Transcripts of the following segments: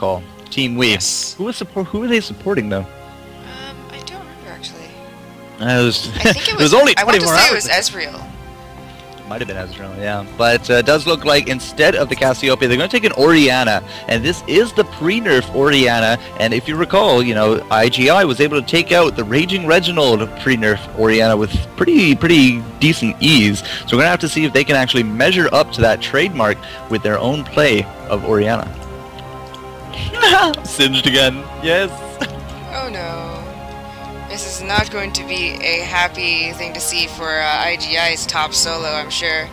recall. Team Wii. Yes. Who were they supporting though? I don't remember actually. It was, I think it was. only I want 24 to say it hours. was Ezreal. Might have been Ezreal, yeah. But it does look like instead of the Cassiopeia, they're going to take an Orianna. And this is the pre-nerf Orianna. And if you recall, you know, IGI was able to take out the Raging Reginald pre-nerf Orianna with pretty decent ease. So we're going to have to see if they can actually measure up to that trademark with their own play of Orianna. Singed again. Yes. Oh no. This is not going to be a happy thing to see for IGI's top solo, I'm sure.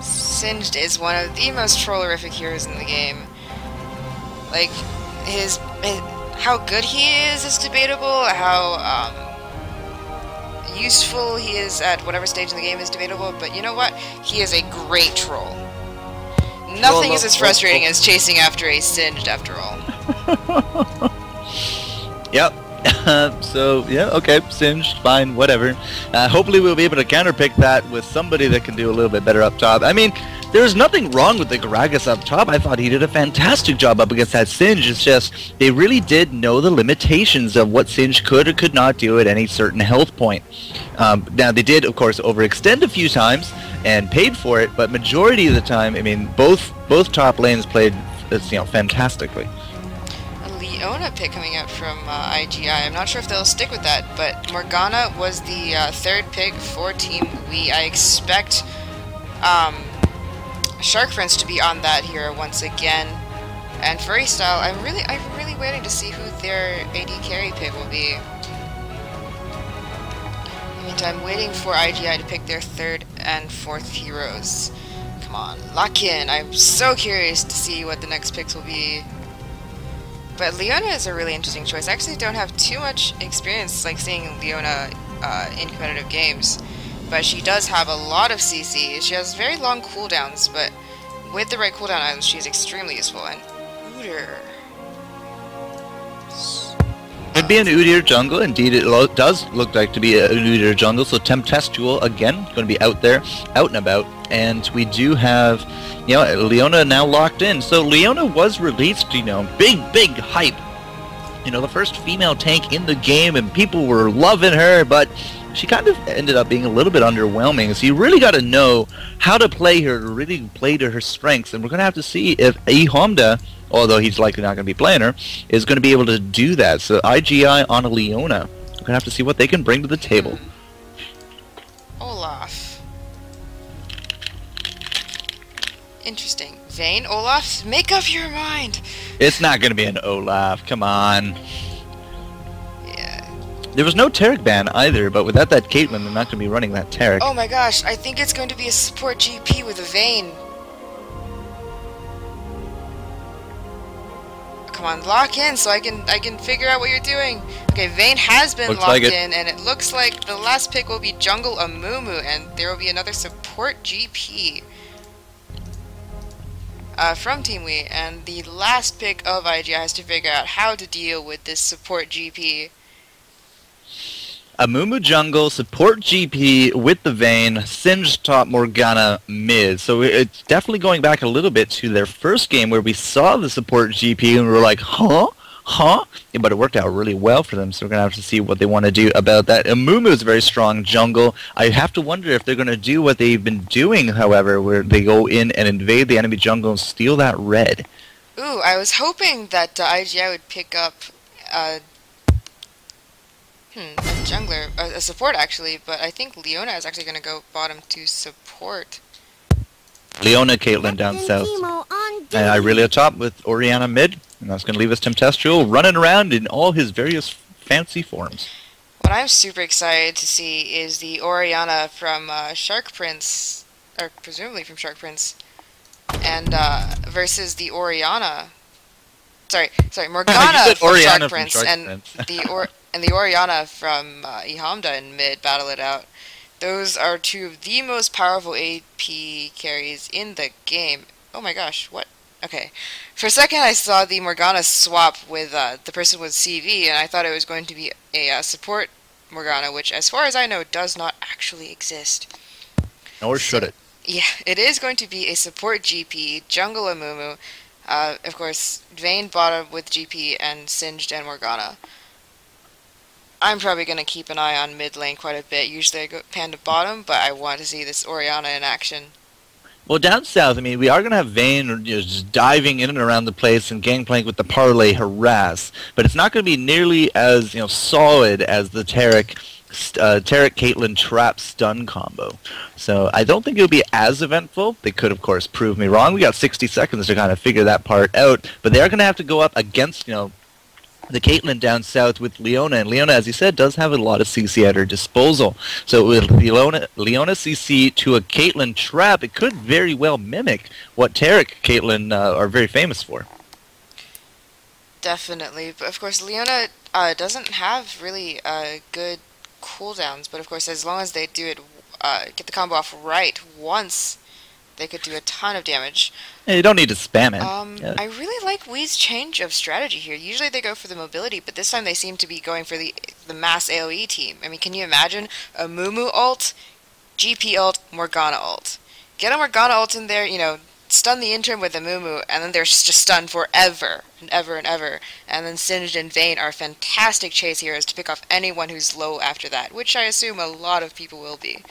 Singed is one of the most trollerific heroes in the game. Like, how good he is debatable, how useful he is at whatever stage in the game is debatable, but you know what? He is a great troll. Nothing is as frustrating as chasing after a Singed, after all. Yep. So, yeah, okay, Singed, fine, whatever. Hopefully we'll be able to counterpick that with somebody that can do a little bit better up top. I mean, there's nothing wrong with the Gragas up top. I thought he did a fantastic job up against that Singed. It's just, they really did know the limitations of what Singed could or could not do at any certain health point. Now, they did, of course, overextend a few times and paid for it, but majority of the time, I mean, both top lanes played, you know, fantastically. Leona pick coming out from IGI. I'm not sure if they'll stick with that, but Morgana was the third pick for Team Wii. I expect Shark Prince to be on that hero once again. And Freestyle, I'm really waiting to see who their AD carry pick will be. In the meantime, waiting for IGI to pick their third and fourth heroes. Come on, lock in. I'm so curious to see what the next picks will be. But Leona is a really interesting choice. I actually don't have too much experience like seeing Leona in competitive games, but she does have a lot of CC. She has very long cooldowns, but with the right cooldown items, she is extremely useful. And Udyr. It'd be an Udyr jungle. Indeed, it does look like to be an Udyr jungle. So Tempestual, again, going to be out there, out and about. And we do have, you know, Leona now locked in. So Leona was released, you know, big hype. You know, the first female tank in the game, and people were loving her, but she kind of ended up being a little bit underwhelming. So you really got to know how to play her, to really play to her strengths. And we're going to have to see if Honda, although he's likely not going to be playing her, is going to be able to do that. So IGI on a Leona. We're going to have to see what they can bring to the table. Olaf. Interesting. Vayne, Olaf, make up your mind! It's not going to be an Olaf. Come on. Yeah. There was no Taric ban either, but without that Caitlyn, they're not going to be running that Taric. Oh my gosh, I think it's going to be a support GP with a Vayne. Come on, lock in so I can figure out what you're doing. Okay, Vayne has been locked in, and it looks like the last pick will be Jungle Amumu, and there will be another support GP from Team Wii, and the last pick of IGI has to figure out how to deal with this support GP. Amumu jungle, support GP with the Vayne, Singed top, Morgana mid. So it's definitely going back a little bit to their first game where we saw the support GP and we were like, huh? Yeah, but it worked out really well for them, so we're going to have to see what they want to do about that. Amumu is a very strong jungle. I have to wonder if they're going to do what they've been doing, however, where they go in and invade the enemy jungle and steal that red. Ooh, I was hoping that IGI would pick up a jungler, a support actually, but I think Leona is actually going to go bottom to support. Leona, Caitlyn down south. And Irelia top with Orianna mid, and that's going to leave us Tempestual running around in all his various fancy forms. What I'm super excited to see is the Orianna from Shark Prince, or presumably from Shark Prince, and versus the Orianna. Sorry, Morgana from Shark Prince, and the Orianna from Honda in mid battle it out. Those are two of the most powerful AP carries in the game. Oh my gosh, what? Okay. For a second I saw the Morgana swap with the person with CV, and I thought it was going to be a support Morgana, which as far as I know does not actually exist. Nor should it. Yeah, it is going to be a support GP, Jungle Amumu, Of course, Vayne bottom with GP and Singed and Morgana. I'm probably going to keep an eye on mid lane quite a bit. Usually I go Panda bottom, but I want to see this Orianna in action. Well, down south, I mean, we are going to have Vayne just diving in and around the place and gangplank with the parlay harass, but it's not going to be nearly as solid as the Taric Caitlyn trap stun combo. So I don't think it'll be as eventful. They could, of course, prove me wrong. We got 60 seconds to kind of figure that part out, but they are going to have to go up against the Caitlyn down south with Leona, and Leona, as you said, does have a lot of CC at her disposal. So with Leona CC to a Caitlyn trap, it could very well mimic what Taric Caitlyn are very famous for. Definitely, but of course Leona doesn't have really good cooldowns, but of course as long as they do it, get the combo off right once, they could do a ton of damage. Yeah, you don't need to spam it. I really like Wee's change of strategy here. Usually they go for the mobility, but this time they seem to be going for the mass AoE team. I mean, can you imagine a Mumu ult, GP ult, Morgana ult? Get a Morgana ult in there, stun the intern with a Mumu, and then they're just stunned forever and ever and ever. And then Singed and Vayne are fantastic chase heroes to pick off anyone who's low after that, which I assume a lot of people will be.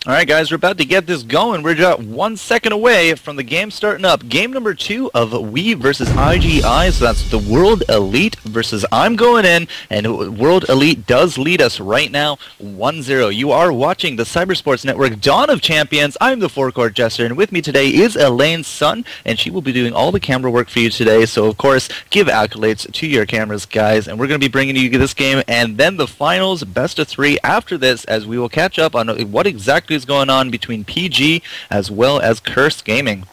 Alright guys, we're about to get this going. We're just 1 second away from the game starting up. Game number 2 of We versus IGI, so that's the World Elite versus I'm going in, and World Elite does lead us right now 1-0. You are watching the CyberSports Network Dawn of Champions. I'm the Forecourt Jester, and with me today is Elaine's son, and she will be doing all the camera work for you today, so of course, give accolades to your cameras, guys, and we're going to be bringing you this game, and then the finals, best of 3 after this, as we will catch up on what exactly is going on between PG as well as Curse Gaming.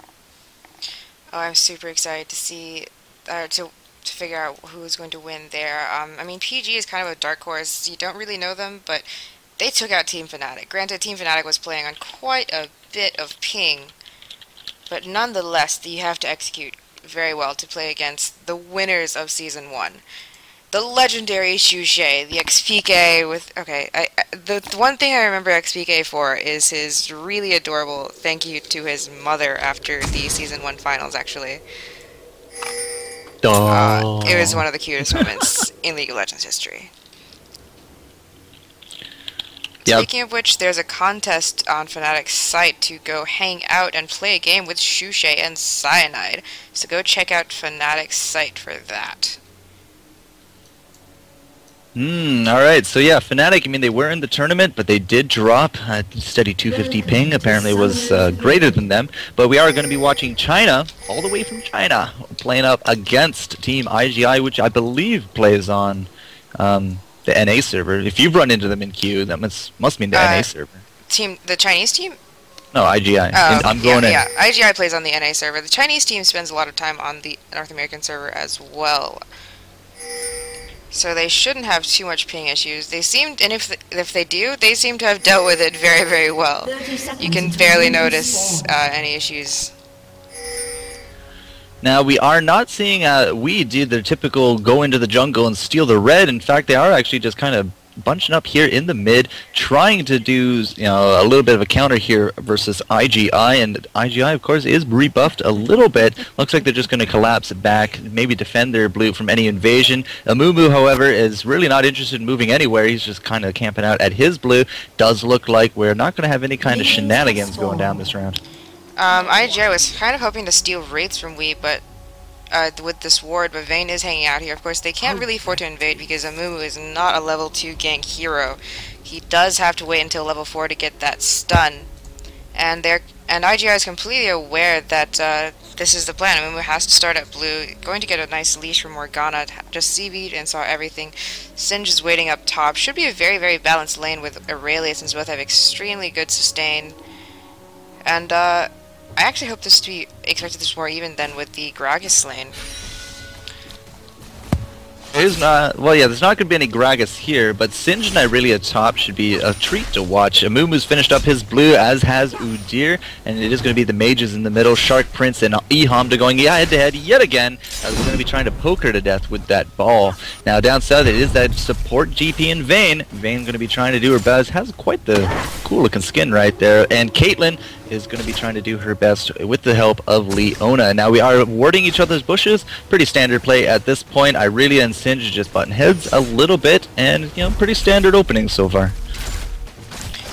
Oh, I'm super excited to see, to figure out who's going to win there. I mean, PG is kind of a dark horse. You don't really know them, but they took out Team Fnatic. Granted, Team Fnatic was playing on quite a bit of ping, but nonetheless, you have to execute very well to play against the winners of Season 1. The legendary Xuxe, the XPK with... Okay, the one thing I remember XPK for is his really adorable thank you to his mother after the Season 1 finals, actually. It was one of the cutest moments in League of Legends history. Yep. Speaking of which, there's a contest on Fnatic's site to go hang out and play a game with Xuxe and Cyanide, so go check out Fnatic's site for that. Alright, so yeah, Fnatic, I mean, they were in the tournament, but they did drop. Steady 250 ping apparently was greater than them. But we are going to be watching China, all the way from China, playing up against Team IGI, which I believe plays on the NA server. If you've run into them in queue, that must mean the NA server. The Chinese team? No, IGI. I'm going in. Yeah, IGI plays on the NA server. The Chinese team spends a lot of time on the North American server as well. So they shouldn't have too much ping issues. They seemed, and if they do, they seem to have dealt with it very, very well. You can barely notice any issues. Now, we are not seeing we do the typical go into the jungle and steal the red. In fact, they are actually just kind of bunching up here in the mid, trying to do a little bit of a counter here versus IGI, and IGI of course is rebuffed a little bit. Looks like they're just going to collapse back, maybe defend their blue from any invasion. Amumu, however, is really not interested in moving anywhere. He's just kind of camping out at his blue. Does look like we're not going to have any kind of shenanigans going down this round. IGI was kind of hoping to steal Wraiths from Wii, but with this ward, but Vayne is hanging out here. Of course, they can't really afford to invade because Amumu is not a level 2 gank hero. He does have to wait until level 4 to get that stun. And IGI is completely aware that this is the plan. Amumu has to start at blue, going to get a nice leash from Morgana, just CV'd and saw everything. Singed is waiting up top. Should be a very, very balanced lane with Aurelia, since both have extremely good sustain. And I actually hope this to be expected this more even than with the Gragas lane. There's not, well, yeah, there's not going to be any Gragas here, but Singed and Irelia top should be a treat to watch. Amumu's finished up his blue, as has Udyr, and it is going to be the mages in the middle, Shark Prince and Ehamda going head-to-head yet again, as we're going to be trying to poke her to death with that ball. Now down south, it is that support GP in Vayne. Vayne going to be trying to do her best, has quite the cool-looking skin right there, and Caitlyn is going to be trying to do her best with the help of Leona. Now we are warding each other's bushes. Pretty standard play at this point. Irelia and Singe just button heads a little bit, and pretty standard openings so far.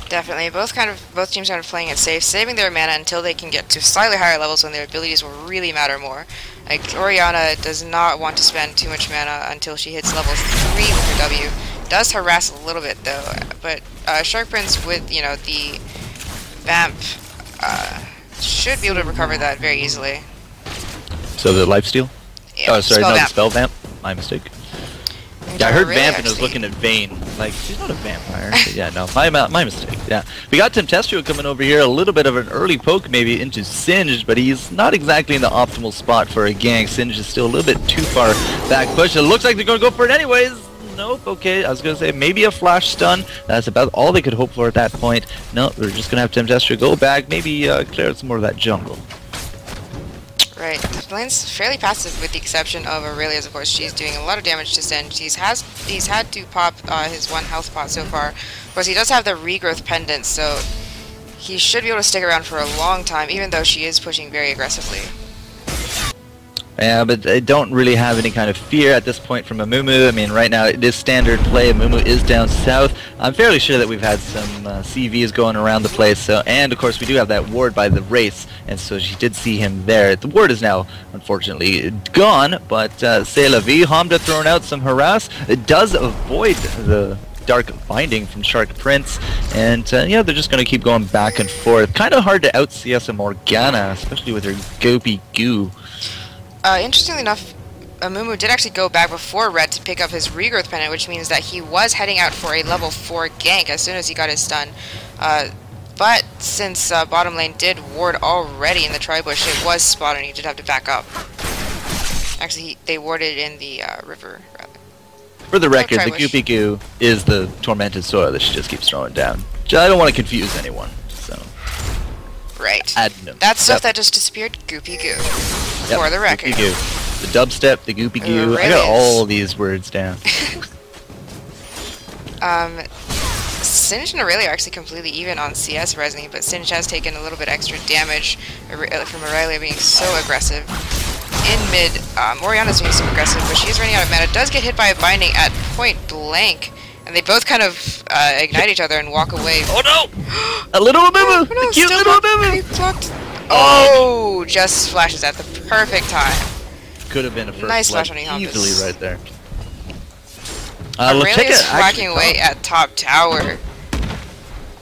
Definitely, both teams kind of playing it safe, saving their mana until they can get to slightly higher levels when their abilities will really matter more. Like Orianna does not want to spend too much mana until she hits level 3 with her W. Does harass a little bit though, but Shark Prince with the Vamp should be able to recover that very easily. So the lifesteal? Yeah, oh, sorry, spell no, vamp. the spell vamp. My mistake. Yeah, I heard Vamp and I was looking at Vayne. Like, she's not a vampire. Yeah, no, my mistake. Yeah, we got Tempestuo coming over here. A little bit of an early poke maybe into Singe, but he's not exactly in the optimal spot for a gank. Singe is still a little bit too far back push. It looks like they're going to go for it anyways. Nope, okay, I was going to say maybe a flash stun. That's about all they could hope for at that point. No, we're just going to have Tempestuo go back, maybe clear out some more of that jungle. Right, the lane's fairly passive with the exception of Aurelia's, of course. She's doing a lot of damage to Singe. He's had to pop his 1 health pot so far. Of course, he does have the regrowth pendant, so he should be able to stick around for a long time, even though she is pushing very aggressively. Yeah, but I don't really have any kind of fear at this point from Amumu. I mean, right now it is standard play. Amumu is down south. I'm fairly sure that we've had some CVs going around the place. So, and of course we do have that ward by the race, and so she did see him there. The ward is now unfortunately gone, but c'est la vie. Hamda throwing out some harass. It does avoid the dark binding from Shark Prince, and yeah, they're just going to keep going back and forth. Kind of hard to out CS a Morgana, especially with her goopy goo. Interestingly enough, Amumu did actually go back before Red to pick up his regrowth pendant, which means that he was heading out for a level 4 gank as soon as he got his stun. But since bottom lane did ward already in the tri-bush, it was spotted and he did have to back up. Actually, they warded in the river, rather. For the record, the goopy goo is the tormented soil that she just keeps throwing down. I don't want to confuse anyone, so... Right. Admin. That stuff that just disappeared, goopy goo. Yep, For the record. Goopy goo. The dubstep, the goopy goo. I got all these words down. Singe and Aurelia are actually completely even on CS resing, but Singe has taken a little bit extra damage from Aurelia being so aggressive. In mid, Orianna's being super aggressive, but she's running out of mana. Does get hit by a binding at point blank, and they both kind of ignite each other and walk away. Oh no! A little Amumu! Oh, no, the cute little Amumu! Oh, just flashes at the perfect time. Could have been a first nice blood flash on Ehompus. easily right there. Aurelia's whacking away at top tower.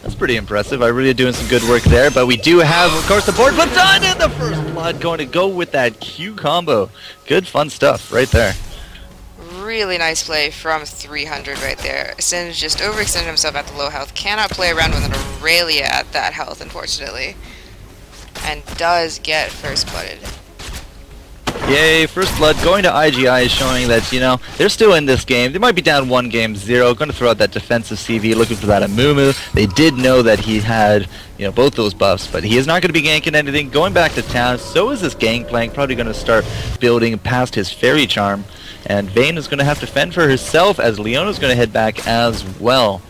That's pretty impressive. Irelia doing some good work there, but we do have, of course, the board flipped on, and the first blood going to go with that Q combo. Good fun stuff right there. Really nice play from 300 right there. Singe just overextended himself at the low health. Cannot play around with an Aurelia at that health, unfortunately. And does get first blooded. Yay, first blood going to IGI, showing that, they're still in this game. They might be down 1-0. Going to throw out that defensive CV, looking for that Amumu. They did know that he had, both those buffs, but he is not going to be ganking anything. Going back to town, so is this Gangplank. Probably going to start building past his Fairy Charm. And Vayne is going to have to fend for herself, as Leona's going to head back as well.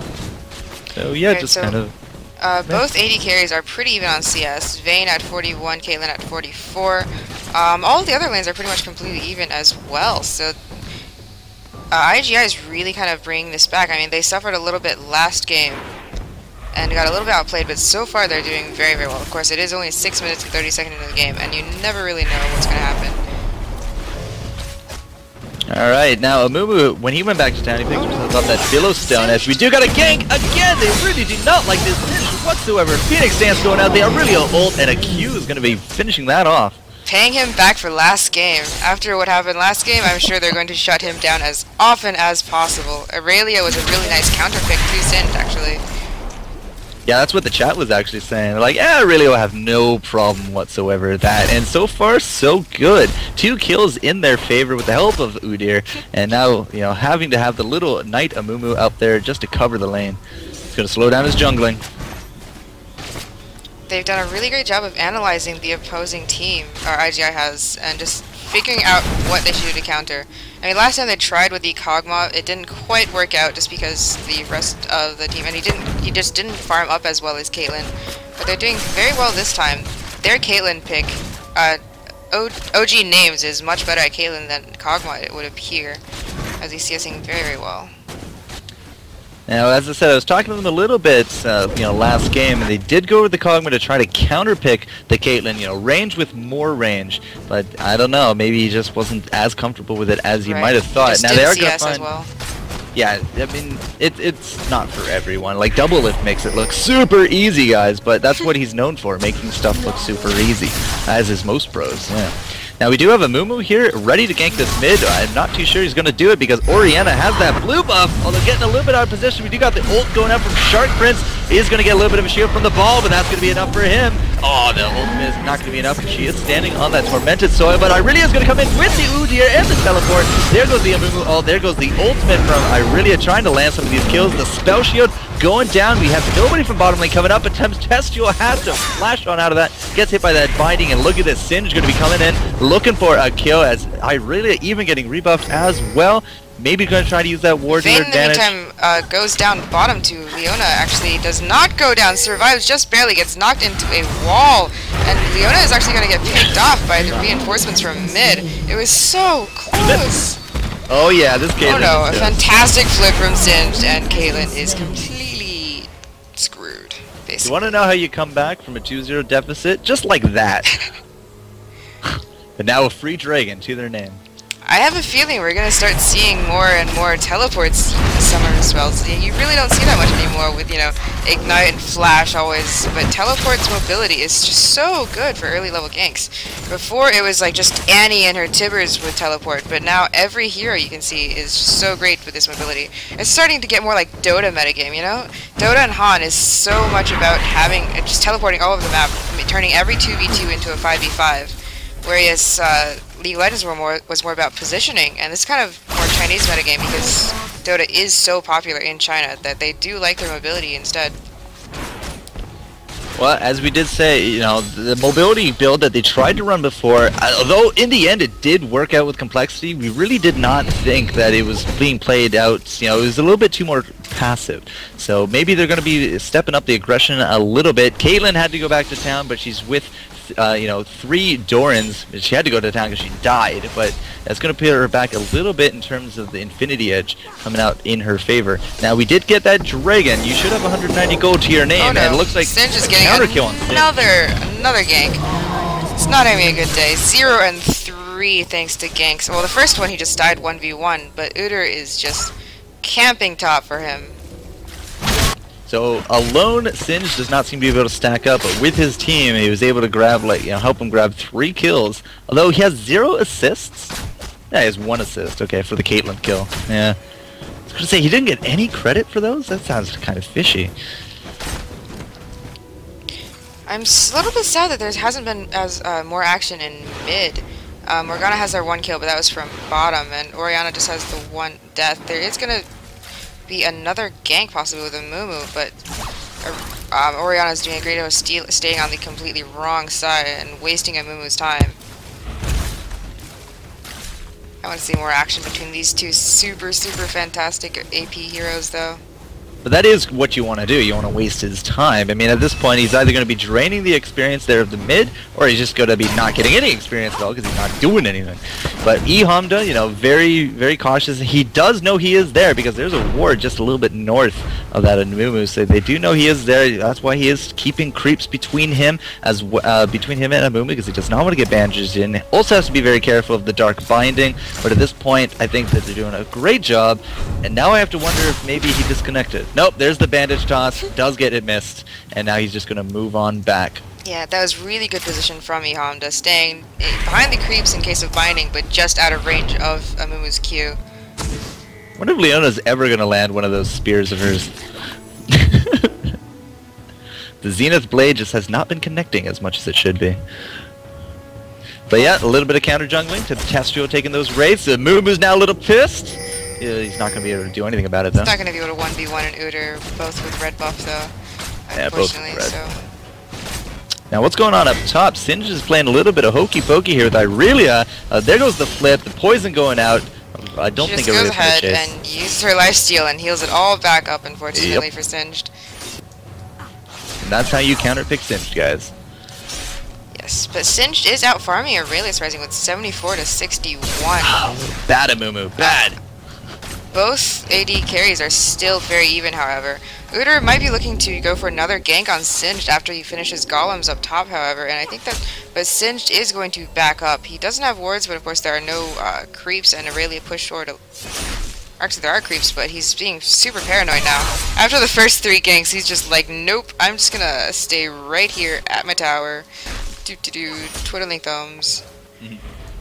So yeah, right, just kind of... both AD carries are pretty even on CS. Vayne at 41, Caitlyn at 44. All of the other lanes are pretty much completely even as well. So IGI is really kind of bringing this back. I mean, they suffered a little bit last game and got a little bit outplayed, but so far they're doing very, very well. Of course, it is only 6 minutes and 30 seconds into the game, and you never really know what's going to happen. Alright, now Amumu, when he went back to town, he picked himself up that Billow Stone, as we do got a gank again! They really do not like this finish whatsoever. Phoenix Dance going out, the Aurelia ult, and a Q is going to be finishing that off. Paying him back for last game. After what happened last game, I'm sure they're going to shut him down as often as possible. Aurelia was a really nice counter pick to Singe, actually. Yeah, that's what the chat was actually saying. They're like, yeah, Aurelia will have no problem whatsoever with that. And so far, so good. 2 kills in their favor with the help of Udyr. And now, having to have the little Knight Amumu out there just to cover the lane. It's going to slow down his jungling. They've done a really great job of analyzing the opposing team, or IGI has, and just figuring out what they should do to counter. I mean, last time they tried with the Kog'Maw, it didn't quite work out just because the rest of the team, and he just didn't farm up as well as Caitlyn. But they're doing very well this time. Their Caitlyn pick, OG Names is much better at Caitlyn than Kog'Maw, it would appear, as he's CSing very, very well. Now, as I said, I was talking to them a little bit, last game, and they did go with the Kog'Maw to try to counterpick the Caitlyn, range with more range. But I don't know, maybe he just wasn't as comfortable with it as you might have thought. Now they are going to find. As well. Yeah, I mean, it's not for everyone. Like, double lift makes it look super easy, guys, but that's what he's known for, making stuff look super easy, as is most pros. Yeah. Now we do have a Mumu here, ready to gank this mid. I'm not too sure he's going to do it because Orianna has that blue buff, although getting a little bit out of position. We do got the ult going out from Shark Prince. He is going to get a little bit of a shield from the ball, but that's going to be enough for him. Oh, the ultimate is not going to be enough. She is standing on that tormented soil, but Irelia is going to come in with the Udyr and the teleport. There goes the Amumu. Oh, there goes the ultimate from Irelia trying to land some of these kills. The spell shield going down. We have nobody from bottom lane coming up, but Tempestual has to flash on out of that. Gets hit by that binding, and look at this. Singe going to be coming in, looking for a kill, as Irelia even getting rebuffed as well. Maybe going to try to use that ward to their advantage. Vayne, in the meantime, goes down bottom to Leona. Actually does not go down, survives just barely, gets knocked into a wall, and Leona is actually going to get picked off by the reinforcements from mid. It was so close. Oh yeah, this Caitlyn. Oh no, a fantastic flip from Singed, and Caitlyn is completely screwed, basically. You want to know how you come back from a 2-0 deficit? Just like that. But now a free dragon to their name. I have a feeling we're going to start seeing more and more teleports summer spells. You really don't see that much anymore with, Ignite and Flash always, but teleport's mobility is just so good for early level ganks. Before it was like just Annie and her Tibbers would teleport, but now every hero you can see is just so great with this mobility. It's starting to get more like Dota metagame, Dota and Han is so much about having, just teleporting all over the map, turning every 2v2 into a 5v5, whereas League of Legends was more about positioning, and this kind of more Chinese metagame because Dota is so popular in China that they do like their mobility instead. Well, as we did say, the mobility build that they tried to run before, although in the end it did work out with complexity, we really did not think that it was being played out, it was a little bit too more passive. So maybe they're going to be stepping up the aggression a little bit. Caitlyn had to go back to town, but she's with 3 Dorans. She had to go to town because she died, but that's going to put her back a little bit in terms of the Infinity Edge coming out in her favor. Now, we did get that Dragon. You should have 190 gold to your name, oh, no. And it looks like Singe is getting another gank. It's not having a good day. 0 and 3 thanks to ganks. Well, the first one he just died 1v1, but Udyr is just camping top for him. So alone, Singe does not seem to be able to stack up, but with his team, he was able to grab, help him grab 3 kills. Although he has 0 assists. Yeah, he has 1 assist. Okay, for the Caitlyn kill. Yeah. I was gonna say he didn't get any credit for those. That sounds kind of fishy. I'm a little bit sad that there hasn't been as more action in mid. Morgana has their 1 kill, but that was from bottom, and Orianna just has the 1 death. There is gonna be another gank possibly with a Mumu, but Orianna's doing a great job of staying on the completely wrong side and wasting a Mumu's time. I want to see more action between these two super fantastic AP heroes though. But that is what you want to do. You want to waste his time. I mean, at this point, he's either going to be draining the experience there of the mid, or he's just going to be not getting any experience at all because he's not doing anything. But eHamda, very cautious. He does know he is there because there's a ward just a little bit north of that Amumu, so they do know he is there. That's why he is keeping creeps between him between him and Amumu because he does not want to get bandaged in. Also has to be very careful of the dark binding. But at this point, I think that they're doing a great job. And now I have to wonder if maybe he disconnected. Nope, there's the bandage toss. Does get it missed, and now he's just gonna move on back. Yeah, that was really good position from eHamda, staying behind the creeps in case of binding, but just out of range of Amumu's Q. I wonder if Leona's ever gonna land one of those spears of hers. The Zenith Blade just has not been connecting as much as it should be. But yeah, a little bit of counter jungling to Tempestual taking those wraiths. Amumu's now a little pissed. Yeah, he's not going to be able to do anything about it, though. He's not going to be able to 1v1 an Udyr, both with red buff, though. Yeah, both with red. So. Now what's going on up top? Singe is playing a little bit of hokey pokey here with Irelia. There goes the flip, the poison going out. I don't think she just goes ahead chase. and uses her lifesteal and heals it all back up, unfortunately, for Singed. And that's how you counterpick Singed, guys. Yes, but Singed is out farming Aurelius Rising with 74 to 61. Oh, bad Amumu, bad. Both AD carries are still very even, however. Udyr might be looking to go for another gank on Singed after he finishes golems up top, however, and I think that, but Singed is going to back up. He doesn't have wards, but of course there are no creeps, and Aurelia pushed forward. Actually, there are creeps, but he's being super paranoid now. After the first 3 ganks, he's just like, nope, I'm just gonna stay right here at my tower. Twiddling thumbs.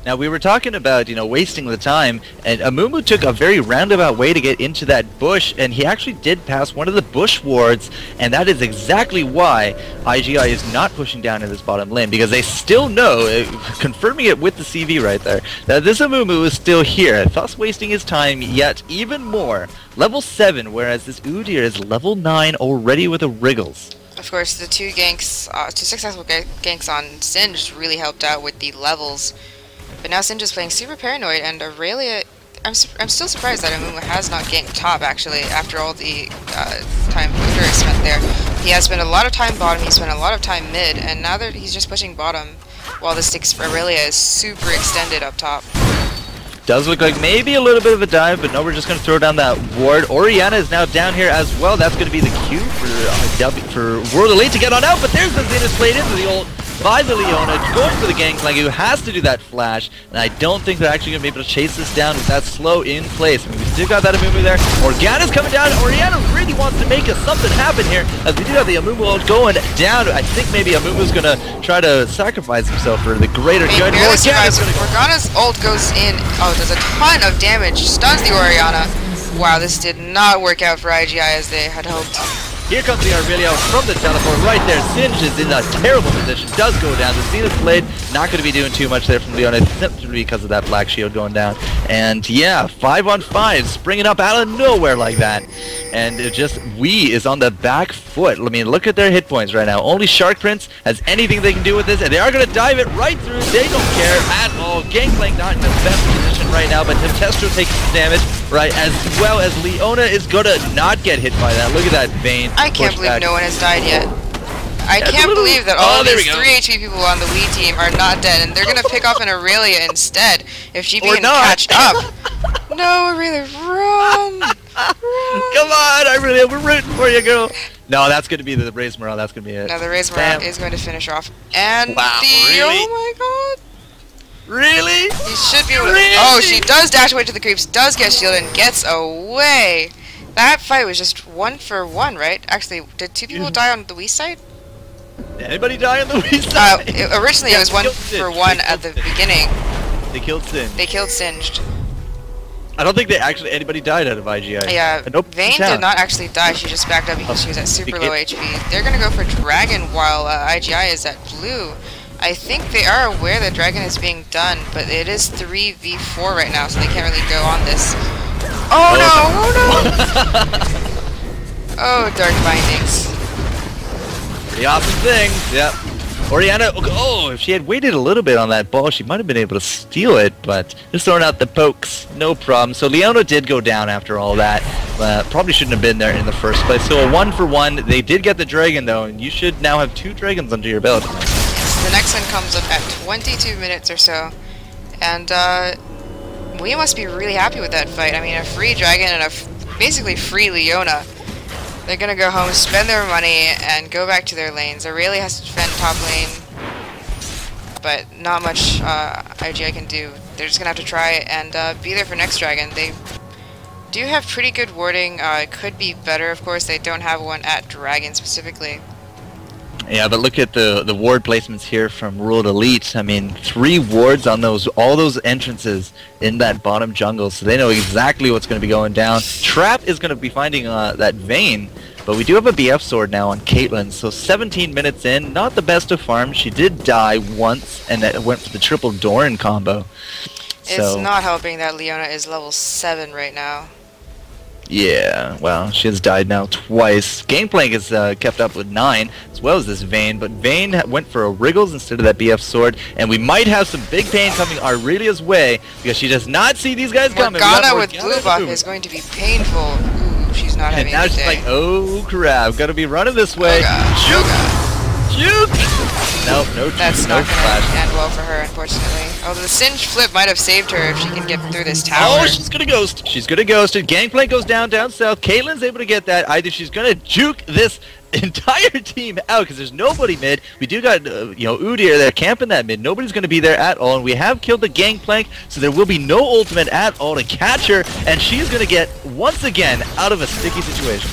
Now we were talking about, wasting the time, and Amumu took a very roundabout way to get into that bush, and he actually did pass one of the bush wards, and that is exactly why IGI is not pushing down in this bottom lane, because they still know, confirming it with the CV right there, that this Amumu is still here, thus wasting his time yet even more. Level 7, whereas this Udyr is level 9 already with the Wriggles. Of course, the 2 successful ganks on Singed really helped out with the levels. But now Singed is playing super paranoid, and Aurelia... I'm still surprised that Amumu has not ganked top, actually, after all the time Udyr spent there. He has spent a lot of time bottom, he spent a lot of time mid, and now that he's just pushing bottom, while this Aurelia is super extended up top. Does look like maybe a little bit of a dive, but no, we're just going to throw down that ward. Orianna is now down here as well. That's going to be the cue for World Elite to get on out, but there's the Zenith played into the ult by the Leona, going for the Gangplank, who has to do that flash, and I don't think they're actually going to be able to chase this down with that slow in place. I mean, we still got that Amumu there. Organa's coming down. Orianna really wants to make something happen here, as we do have the Amumu ult going down. I think maybe Amumu's going to try to sacrifice himself for the greater good. Organa's ult goes in. Oh, does a ton of damage. Stuns the Orianna. Wow, this did not work out for IGI as they had hoped. Here comes the Aurelio from the teleport right there. Singe is in a terrible position. Does go down. The Zenith Blade not going to be doing too much there from Leona simply because of that Black Shield going down. And yeah, 5-on-5 springing up out of nowhere like that. And it just, Wii is on the back foot. I mean, look at their hit points right now. Only Shark Prince has anything they can do with this, and they are going to dive it right through. They don't care at all. Gangplank not in the best position right now, but Tempestro takes some damage, right, as well as Leona is going to not get hit by that. Look at that Vayne. I can't believe no one has died yet. I can't believe that all of these 3 HP people on the Wii team are not dead, and they're going to pick off an Aurelia instead if GP can catch up. No, Aurelia, run! Come on, Aurelia, we're rooting for you, girl. No, that's going to be the Raise Morale. That's going to be it. No, the Raise Morale is going to finish off. And wow, really? Oh my god. Really? He should be able to... Really? Oh, she does dash away to the creeps, does get shielded, and gets away. That fight was just 1-for-1, right? Actually, did 2 people die on the Wii side? Did anybody die on the Wii side? Originally it was 1-for-1 at the beginning. They killed Singed. They killed Singed. I don't think anybody died out of IGI. Yeah, Vayne did not actually die, she just backed up because she was at super low HP. They're gonna go for Dragon while IGI is at blue. I think they are aware that Dragon is being done, but it is 3v4 right now, so they can't really go on this. Oh no! Oh no! Oh, Dark Bindings. Pretty awesome thing. Yep. Orianna, oh, if she had waited a little bit on that ball, she might have been able to steal it, but just throwing out the pokes, no problem. So Leona did go down after all that. Probably shouldn't have been there in the first place. So a 1-for-1. They did get the dragon, though, and you should now have 2 dragons under your belt. Yes, the next one comes up at 22 minutes or so, and we must be really happy with that fight. I mean, a free dragon and a basically free Leona. They're gonna go home, spend their money, and go back to their lanes. Aurelia has to defend top lane, but not much IGI can do. They're just gonna have to try and be there for next dragon. They do have pretty good warding. It could be better, of course. They don't have one at dragon specifically. Yeah, but look at the ward placements here from World Elite. I mean, 3 wards on all those entrances in that bottom jungle, so they know exactly what's going to be going down. Trap is going to be finding that Vayne, but we do have a BF sword now on Caitlyn, so 17 minutes in, not the best of farms. She did die once, and that went for the triple Doran combo. It's not helping that Leona is level 7 right now. Yeah, well, she has died now twice. Gangplank has kept up with 9, as well as this Vayne, but Vayne went for a Wriggles instead of that BF sword, and we might have some big pain coming Aurelia's way, because she does not see these guys coming. Morgana with blue buff is going to be painful. Ooh, she's not having a good day. And now she's like, oh crap, gotta be running this way. Oh god. Juke! Nope, no That's not gonna end well for her, unfortunately. Although the Singe flip might have saved her if she can get through this tower. Oh, she's gonna ghost. She's gonna ghost it. Gangplank goes down south. Caitlyn's able to get that. Either she's gonna juke this entire team out because there's nobody mid. We do got Udyr there camping that mid. Nobody's gonna be there at all, and we have killed the Gangplank, so there will be no ultimate at all to catch her, and she's gonna get once again out of a sticky situation.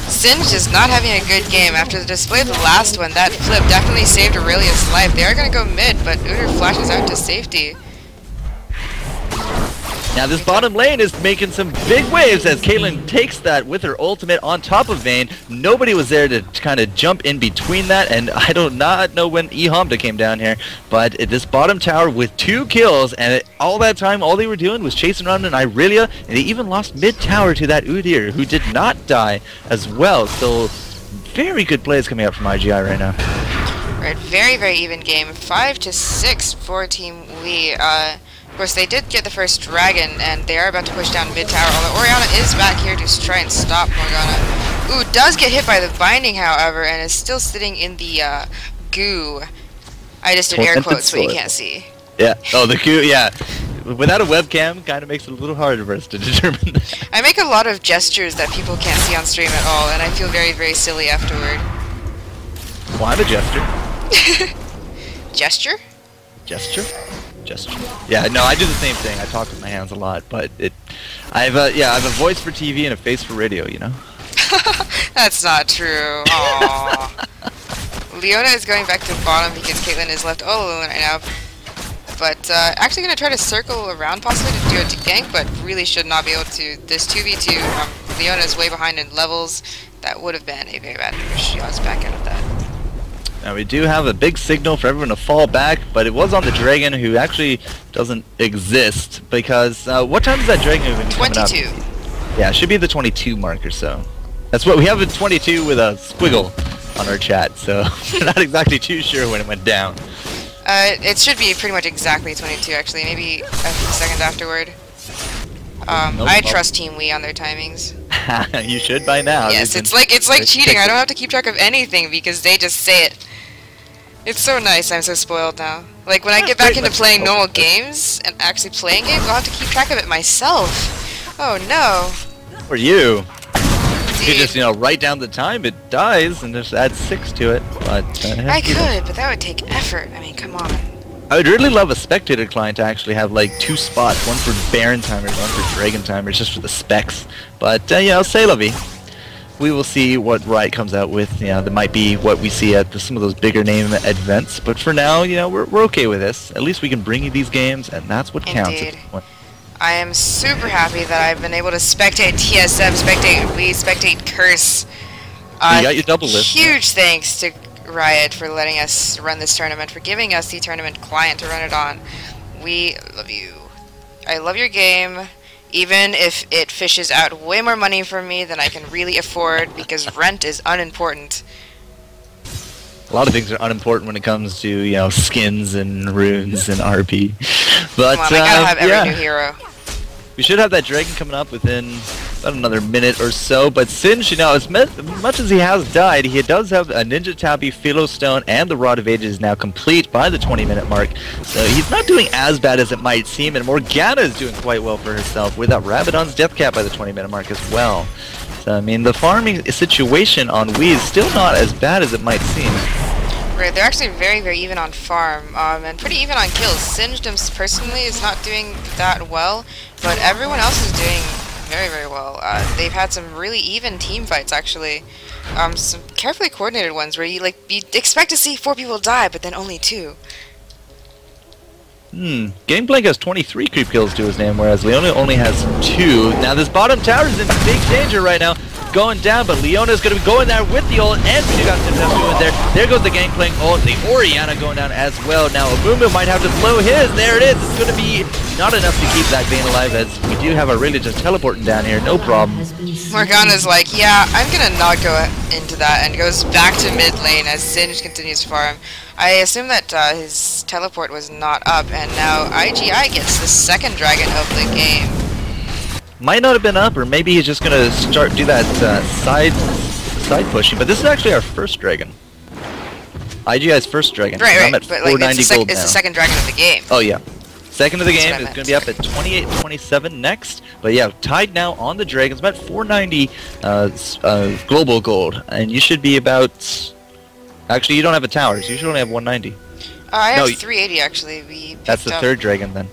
Singe is not having a good game. After the display of the last one, that flip definitely saved Aurelia's life. They are going to go mid, but Udyr flashes out to safety. Now this bottom lane is making some big waves as Caitlyn takes that with her ultimate on top of Vayne. Nobody was there to kind of jump in between that, and I do not know when Ehamda came down here, but this bottom tower with 2 kills, and all that time all they were doing was chasing around an Irelia, and they even lost mid-tower to that Udyr, who did not die as well. So very good plays coming out from IGI right now. Right, very, very even game. 5-6 for Team Wii. Of course, they did get the first dragon, and they are about to push down mid-tower, although Orianna is back here to try and stop Morgana. Ooh, does get hit by the binding, however, and is still sitting in the goo. I just did air quotes, but you can't see. Yeah, oh, the goo, yeah. Without a webcam, kind of makes it a little harder for us to determine that. I make a lot of gestures that people can't see on stream at all, and I feel very, very silly afterward. Well, I'm a jester. Gesture? Gesture? Yeah, no, I do the same thing. I talk with my hands a lot, but I have a voice for TV and a face for radio, you know. That's not true. Aww. Leona is going back to the bottom because Caitlyn is left all alone right now. But actually going to try to circle around possibly to do it to gank, but really should not be able to. This 2v2, Leona is way behind in levels. That would have been a very bad move. She was back out of that. Now we do have a big signal for everyone to fall back, but it was on the dragon, who actually doesn't exist, because what time is that dragon moving? 22. Yeah, it should be the 22 mark or so. That's what we have, a 22 with a squiggle on our chat, so we're not exactly too sure when it went down. It should be pretty much exactly 22 actually, maybe a few seconds afterward. I trust Team Wii on their timings. You should by now. Yes, it's like cheating. I don't have to keep track of anything because they just say it. It's so nice. I'm so spoiled now. Like when I get back into playing normal games and actually playing games, I'll have to keep track of it myself. Oh no. For you. You could just, write down the time it dies and just add 6 to it. But I could, but that would take effort. I mean, come on. I would really love a spectator client to actually have like 2 spots, one for Baron timers, one for Dragon timers, just for the specs. But say la vie. We will see what Riot comes out with. That might be what we see at some of those bigger name events. But for now, we're okay with this. At least we can bring you these games, and that's what counts. Indeed. I am super happy that I've been able to spectate TSM, spectate Wii, spectate Curse. You got your double list. Huge thanks to Riot for letting us run this tournament, for giving us the tournament client to run it on. We love you. I love your game, even if it fishes out way more money from me than I can really afford, because rent is unimportant. A lot of things are unimportant when it comes to, skins and runes and RP. But come on, I gotta have every new hero. We should have that dragon coming up within about another minute or so, but Singe, as much as he has died, he does have a Ninja Tabi, Philo Stone, and the Rod of Ages now complete by the 20-minute mark. So he's not doing as bad as it might seem, and Morgana is doing quite well for herself with that Rabadon's Death Cap by the 20-minute mark as well. So, I mean, the farming situation on Wii is still not as bad as it might seem. Right, they're actually very, very even on farm, and pretty even on kills. Singed personally is not doing that well, but everyone else is doing very, very well. They've had some really even team fights, actually. Some carefully coordinated ones where you expect to see 4 people die, but then only 2. Gangplank has 23 creep kills to his name, whereas Leona only has 2. Now this bottom tower is in big danger right now. going down, but Leona's going to be going there with the ult, and we do got Tempest in there. There goes the Gangplank ult, the Orianna going down as well. Now Amumu might have to blow his. There it is. It's going to be not enough to keep that Vayne alive, as we do have Aurelia just teleporting down here. No problem. Morgana's like, yeah, I'm going to not go into that, and goes back to mid lane as Singed continues to farm. I assume that his teleport was not up, and now IGI gets the second dragon of the game. Might not have been up, or maybe he's just gonna do that side pushing. But this is actually our first dragon. IGI's first dragon. Right. I'm at but like, 490 gold now. It's the second dragon of the game. Oh yeah, second of the game. It's gonna be up Sorry. at 28-27 next. But yeah, tied now on the dragons. I'm at 490 global gold, and you should be about. Actually, you don't have a tower, so you should only have 190. I have 380 actually. That's the third dragon then.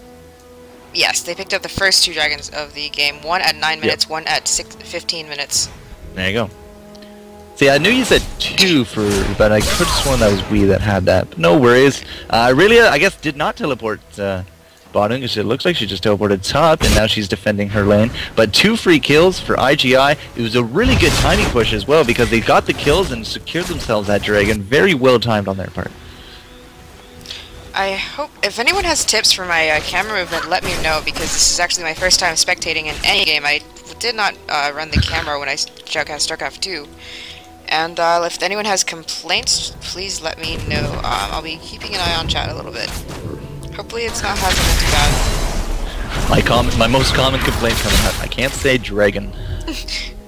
Yes, they picked up the first two dragons of the game. One at 9 minutes, one at 15 minutes. There you go. See, I knew you said 2 but I could have sworn that was we that had that. But no worries. Aurelia, I guess, did not teleport bottom, because it looks like she just teleported top, and now she's defending her lane. But 2 free kills for IGI. It was a really good timing push as well, because they got the kills and secured themselves that dragon. Very well timed on their part. I hope, if anyone has tips for my camera movement, let me know, because this is actually my first time spectating in any game. I did not run the camera when I showcased StarCraft 2. And if anyone has complaints, please let me know. I'll be keeping an eye on chat a little bit. Hopefully it's not happening too bad. My most common complaint coming up, I can't say dragon.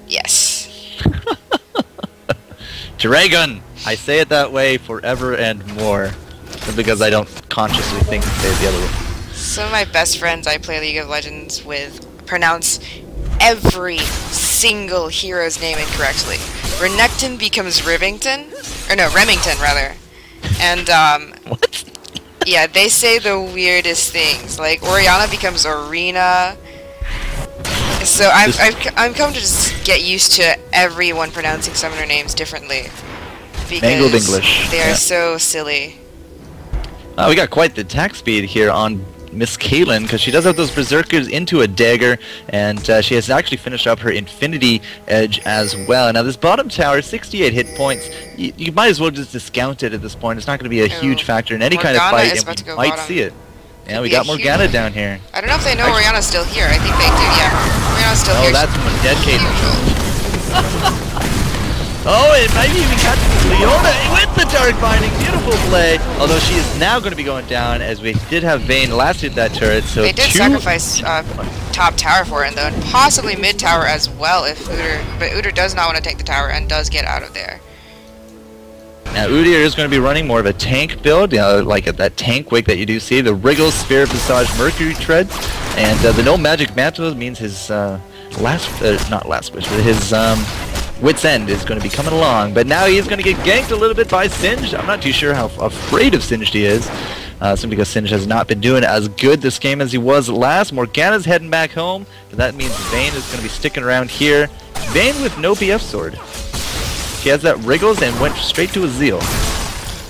Yes. Dragon! I say it that way forever and more. Because I don't consciously think to say it the other way. Some of my best friends I play League of Legends with pronounce every single hero's name incorrectly. Renekton becomes Rivington, or no, Remington rather. And What? yeah, they say the weirdest things. Like Orianna becomes Arena. So I'm come to just get used to everyone pronouncing some of their names differently. Mangled Because English. they are so silly. We got quite the attack speed here on Miss Caitlyn, because she does have those berserkers into a dagger, and she has actually finished up her infinity edge as well. Now this bottom tower, 68 hit points, you might as well just discount it at this point. It's not going to be a huge factor in any kind of fight, and we might see it. Yeah, we got Morgana down here. I don't know if they know Orianna's still here. I think they do, yeah. Orianna's still here. Oh, that's dead Caitlyn. Oh, it might even catch Leona with the Dark Binding. Beautiful play. Although she is now going to be going down, as we did have Vayne last hit that turret. So they did sacrifice top tower for it, though, and possibly mid tower as well if Udyr. But Udyr does not want to take the tower and does get out of there. Now Udyr is going to be running more of a tank build, like that tank wake that you do see. The Wriggle, Sphere, Visage, Mercury Tread, and the No Magic Mantle means his not last wish, but his Wit's End is going to be coming along, but now he's going to get ganked a little bit by Singed. I'm not too sure how afraid of Singed he is, simply because Singed has not been doing as good this game as he was last. Morgana's heading back home, but that means Vayne is going to be sticking around here. Vayne with no BF sword. She has that Wriggles and went straight to a Zeal.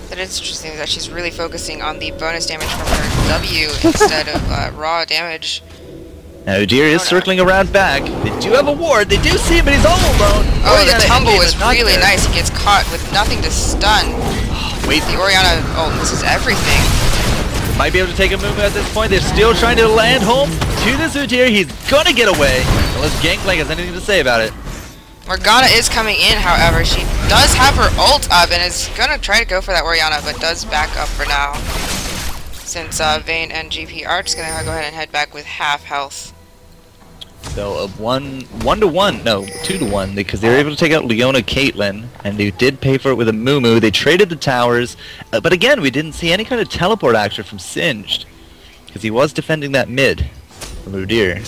That is interesting that she's really focusing on the bonus damage from her W instead of raw damage. Now Udyr is circling around back. They do have a ward. They do see him, but he's all alone. Oh, the tumble was really there. nice. He gets caught with nothing to stun. Wait, The Orianna, misses everything. might be able to take a move at this point. They're still trying to land home to this Udyr. He's gonna get away, unless Gangplank has anything to say about it. Morgana is coming in, however. She does have her ult up and is gonna try to go for that Orianna, but does back up for now. Since Vayne and GP are just gonna go ahead and head back with half health. So a 2-to-1, because they were able to take out Leona Caitlyn, and they did pay for it with a Mumu. They traded the towers, but again, we didn't see any kind of teleport action from Singed, because he was defending that mid from Udyr.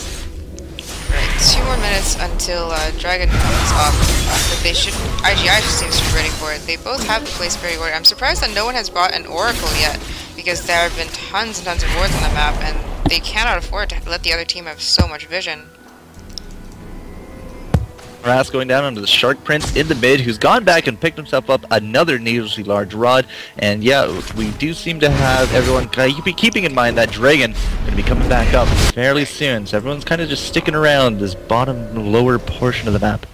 Right, 2 more minutes until Dragon comes up, but they should. IGI just seems to be ready for it. They both have the place very worried. I'm surprised that no one has bought an Oracle yet, because there have been tons and tons of wards on the map, and they cannot afford to let the other team have so much vision. Harass going down onto the Shark Prince in the mid, who's gone back and picked himself up another needlessly large rod. And yeah, we do seem to have everyone keeping in mind that Dragon going to be coming back up fairly soon. So everyone's kind of just sticking around this bottom lower portion of the map.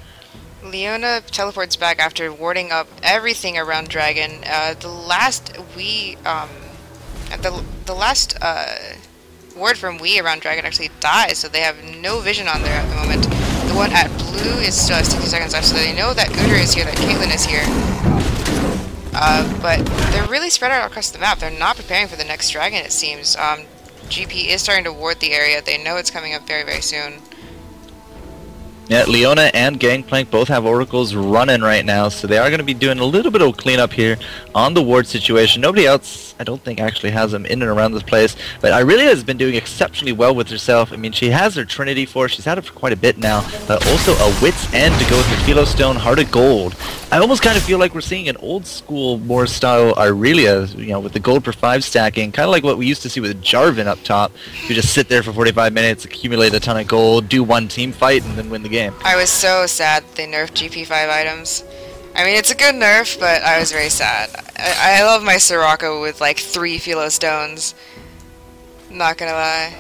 Leona teleports back after warding up everything around Dragon. The last ward from Wii around Dragon actually dies, so they have no vision on there at the moment. The one at blue is still at 60 seconds left, so they know that Uter is here, that Caitlyn is here. But they're really spread out across the map. They're not preparing for the next Dragon, it seems. GP is starting to ward the area. They know it's coming up very, very soon. Yeah, Leona and Gangplank both have oracles running right now, so they are going to be doing a little bit of cleanup here on the ward situation. Nobody else, I don't think, actually has them in and around this place, but Irelia has been doing exceptionally well with herself. I mean, she has her Trinity Force, she's had it for quite a bit now, but also a Wit's End to go with her Philo Stone, Heart of Gold. I almost kind of feel like we're seeing an old school, more style Irelia, you know, with the gold per 5 stacking, kind of like what we used to see with Jarvan up top. You just sit there for 45 minutes, accumulate a ton of gold, do one team fight, and then win the game. I was so sad they nerfed GP5 items. I mean, it's a good nerf, but I was very sad. I love my Soraka with like 3 Philo Stones. Not gonna lie.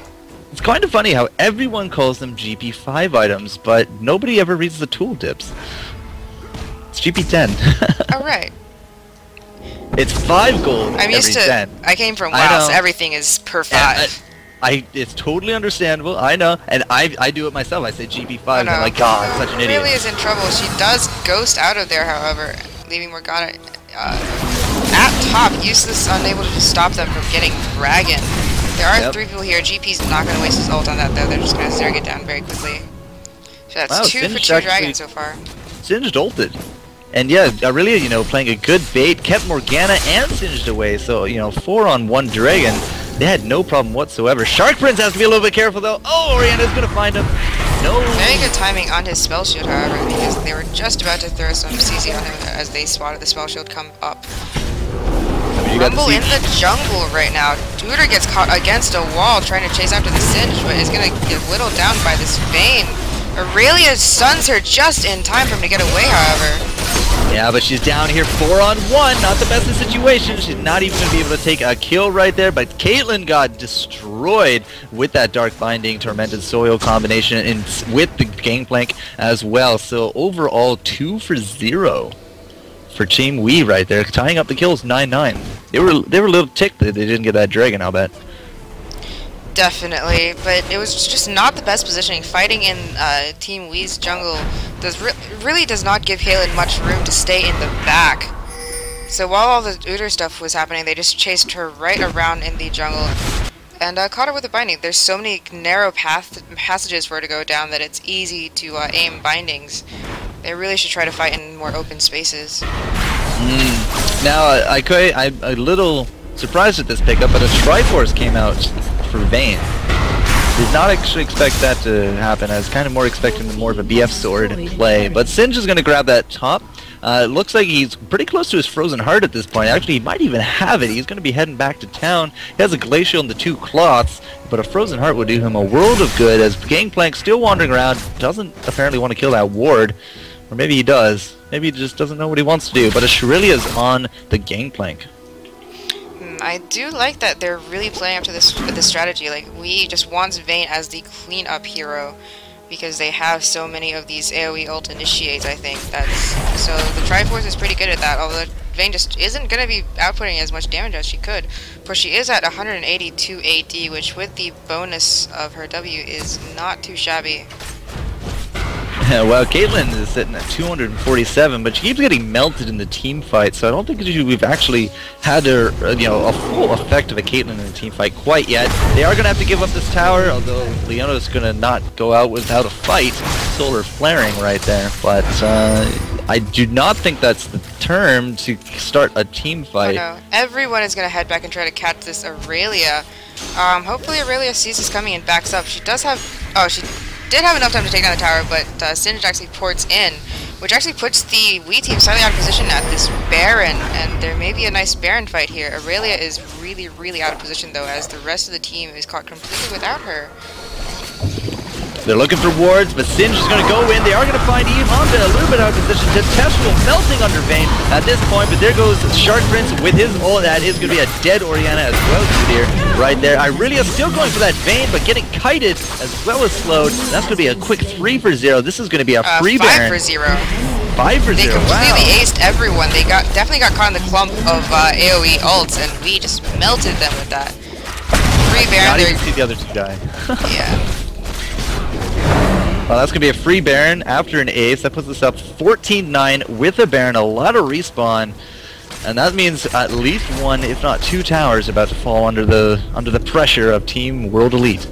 It's kind of funny how everyone calls them GP5 items, but nobody ever reads the tooltips. It's GP10. Alright. It's 5 gold I'm used to 10. I came from WoW, so everything is per 5. It's totally understandable, I know, and I do it myself. I say GP5, and I'm like, God, I'm such an idiot. Really is in trouble. She does ghost out of there, however, leaving Morgana at top, useless, unable to just stop them from getting Dragon. There are 3 people here. GP's not going to waste his ult on that, though. They're just going to Zerg it down very quickly. So that's 2 for 2 Dragons so far. Singed ulted. And yeah, Irelia, you know, playing a good bait, kept Morgana and Singed away, so, you know, 4 on 1 Dragon. They had no problem whatsoever. Shark Prince has to be a little bit careful, though. Oh, Oriana's going to find him. No. Very good timing on his spell shield, however, because they were just about to throw some CC on him as they spotted the spell shield come up. Rumble in the jungle right now. Uter gets caught against a wall trying to chase after the Singe, but is going to get whittled down by this Vayne. Irelia stuns her just in time for him to get away, however. Yeah, but she's down here 4 on 1. Not the best of situations. She's not even going to be able to take a kill right there. But Caitlyn got destroyed with that Dark Binding, Tormented Soil combination, and with the Gangplank as well. So overall, 2 for 0 for Team Wii right there, tying up the kills 9-9. They were a little ticked that they didn't get that Dragon, I'll bet. Definitely, but it was just not the best positioning. Fighting in Team Wii's jungle really does not give Caitlyn much room to stay in the back. So while all the Uter stuff was happening, they just chased her right around in the jungle and caught her with a binding. There's so many narrow passages for her to go down that it's easy to aim bindings. They really should try to fight in more open spaces. Now, I'm a little surprised at this pickup, but a Triforce came out for Vayne. Did not actually expect that to happen. I was kind of more expecting more of a BF sword in play, but Singe is going to grab that top. It looks like he's pretty close to his Frozen Heart at this point. Actually, he might even have it. He's going to be heading back to town. He has a Glacial and the 2 Cloths, but a Frozen Heart would do him a world of good as Gangplank still wandering around, doesn't apparently want to kill that ward. Or maybe he does. Maybe he just doesn't know what he wants to do, but Aurelia is on the Gangplank. I do like that they're really playing up to this strategy. Like, we just wants Vayne as the cleanup hero because they have so many of these AoE ult initiates. I think so. The Triforce is pretty good at that. Although Vayne just isn't going to be outputting as much damage as she could, but she is at 182 AD, which with the bonus of her W is not too shabby. Well, Caitlyn is sitting at 247, but she keeps getting melted in the team fight, so I don't think we've actually had a full effect of a Caitlyn in the team fight quite yet. They are going to have to give up this tower, although Leona's going to not go out without a fight. Solar flaring right there, but I do not think that's the term to start a team fight. Oh, no. Everyone is going to head back and try to catch this Aurelia. Hopefully Aurelia sees this coming and backs up. She does have... Oh, she did have enough time to take down the tower, but Singe actually ports in, which actually puts the Wii team slightly out of position at this Baron, and there may be a nice Baron fight here. Aurelia is really, really out of position, though, as the rest of the team is caught completely without her. They're looking for wards, but Singe is going to go in. They are going to find Eve Honda a little bit out of position. Detestable melting under Vayne at this point, but there goes Shark Prince with his ult. That is going to be a dead Oriana as well, here, right there. Irelia still going for that Vayne, but getting kited as well as slowed. That's going to be a quick 3 for 0. This is going to be a free Baron. 5 for 0. 5 for 0. They completely Wow. aced everyone. They definitely got caught in the clump of AoE ults, and we just melted them with that. Free Baron. Not even see the other two die. Yeah. Well, that's going to be a free Baron after an ace. That puts us up 14-9 with a Baron, a lot of respawn. And that means at least one, if not two towers about to fall under the pressure of Team World Elite.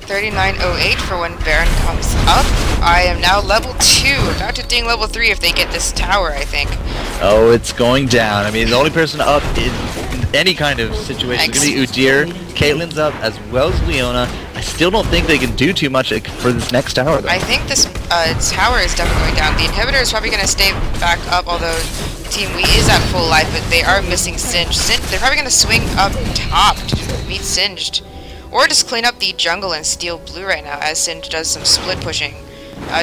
3908 for when Baron comes up. I am now level 2, about to ding level 3 if they get this tower, I think. Oh, it's going down. I mean, the only person up in any kind of situation is going to be Udyr. Caitlyn's up as well as Leona. I still don't think they can do too much for this next tower, though. I think this tower is definitely going down. The inhibitor is probably going to stay back up, although Team Wii is at full life, but they are missing Singed. They're probably going to swing up top to meet Singed. Or just clean up the jungle and steal blue right now, as Singed does some split pushing,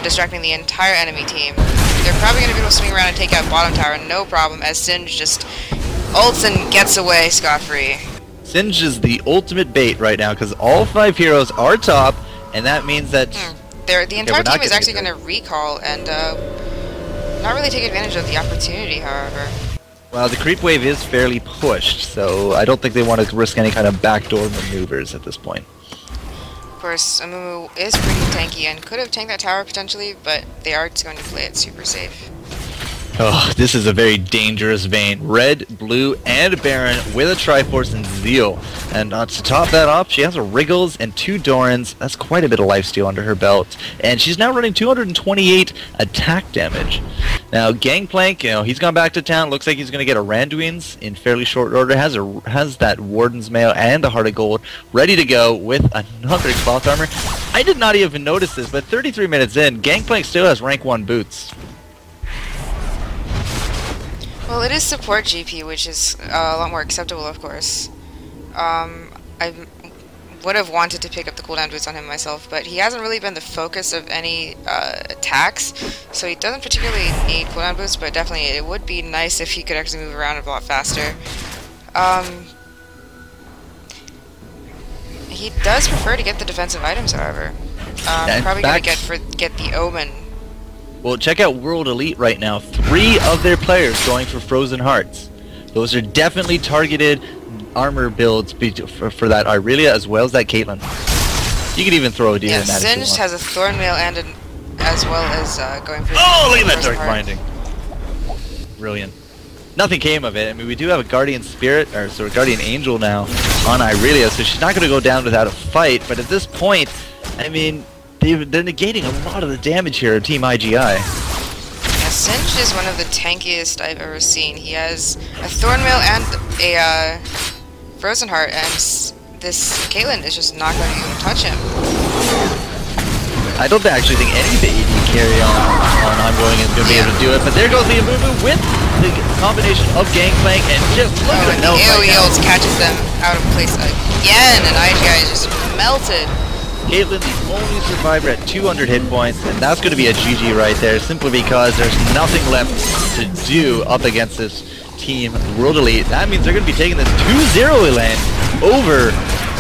distracting the entire enemy team. They're probably going to be able to swing around and take out bottom tower, no problem, as Singed just ults and gets away scot-free. Singed is the ultimate bait right now, because all 5 heroes are top, and that means that... The entire team is actually going to recall and not really take advantage of the opportunity, however. Well, the creep wave is fairly pushed, so I don't think they want to risk any kind of backdoor maneuvers at this point. Of course, Amumu is pretty tanky and could have tanked that tower potentially, but they are just going to play it super safe. Oh, this is a very dangerous vein. Red, blue, and Baron with a Triforce and Zeal. And to top that off, she has a Wriggles and 2 Dorans. That's quite a bit of lifesteal under her belt. And she's now running 228 attack damage. Now, Gangplank, he's gone back to town. Looks like he's going to get a Randuin's in fairly short order. Has that Warden's Mail and the Heart of Gold ready to go with another Cloth Armor. I did not even notice this, but 33 minutes in, Gangplank still has rank 1 boots. Well, it is support GP, which is a lot more acceptable, of course. I would have wanted to pick up the cooldown boots on him myself, but he hasn't really been the focus of any attacks, so he doesn't particularly need cooldown boots, but definitely it would be nice if he could actually move around a lot faster. He does prefer to get the defensive items, however. Probably going to get the Omen. Well, check out World Elite right now. 3 of their players going for Frozen Hearts. Those are definitely targeted armor builds for that Irelia as well as that Caitlyn. You could even throw a deal in that. Singed has a Thornmail and as well as going for... Oh, look at that Dark Binding. Brilliant. Nothing came of it. I mean, we do have a Guardian Spirit, or sort of Guardian Angel now on Irelia, so she's not going to go down without a fight. But at this point, I mean, they're negating a lot of the damage here, Team IGI. Yeah, Singed is one of the tankiest I've ever seen. He has a Thornmail and a Frozen Heart, and this Caitlyn is just not going to even touch him. I don't actually think any of the AD carry on ongoing is going to be able to do it, but there goes the Amumu with the combination of Gangplank, and just look at the AoE ult catches them out of place again, and IGI is just melted. Caitlyn, the only survivor at 200 hit points, and that's going to be a GG right there, simply because there's nothing left to do up against this Team World Elite. That means they're going to be taking this 2-0 lane over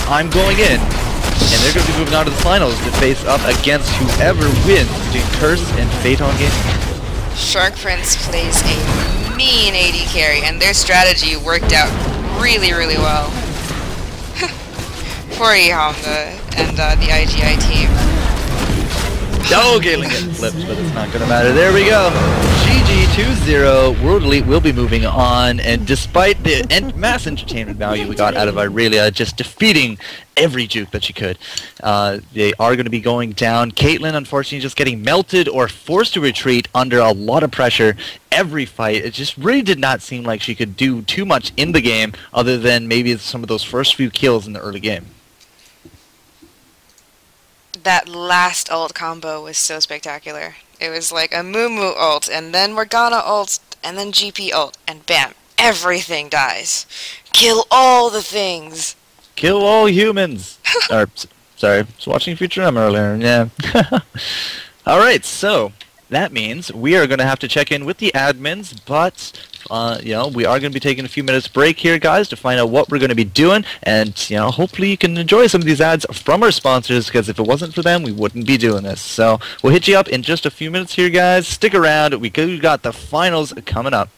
I'm Going In. And they're going to be moving on to the finals to face up against whoever wins between Curse and Phaeton Gaming. Shark Prince plays a mean AD carry, and their strategy worked out really, really well. Poor Ehamda and the IGI team. Oh, Galen getting flipped, but it's not going to matter. There we go. GG 2-0. World Elite will be moving on, and despite the mass entertainment value we got out of Irelia, just defeating every juke that she could, they are going to be going down. Caitlyn, unfortunately, just getting melted or forced to retreat under a lot of pressure every fight. It just really did not seem like she could do too much in the game, other than maybe some of those first few kills in the early game. That last ult combo was so spectacular. It was like a Mumu ult, and then Morgana ult, and then GP ult, and bam, everything dies. Kill all the things. Kill all humans. Sorry, I was watching Futurama earlier, yeah. Alright, so, that means we are going to have to check in with the admins, but we are going to be taking a few minutes break here, guys, to find out what we're going to be doing, and hopefully you can enjoy some of these ads from our sponsors, because if it wasn't for them, we wouldn't be doing this. So we'll hit you up in just a few minutes here, guys. Stick around. We got the finals coming up.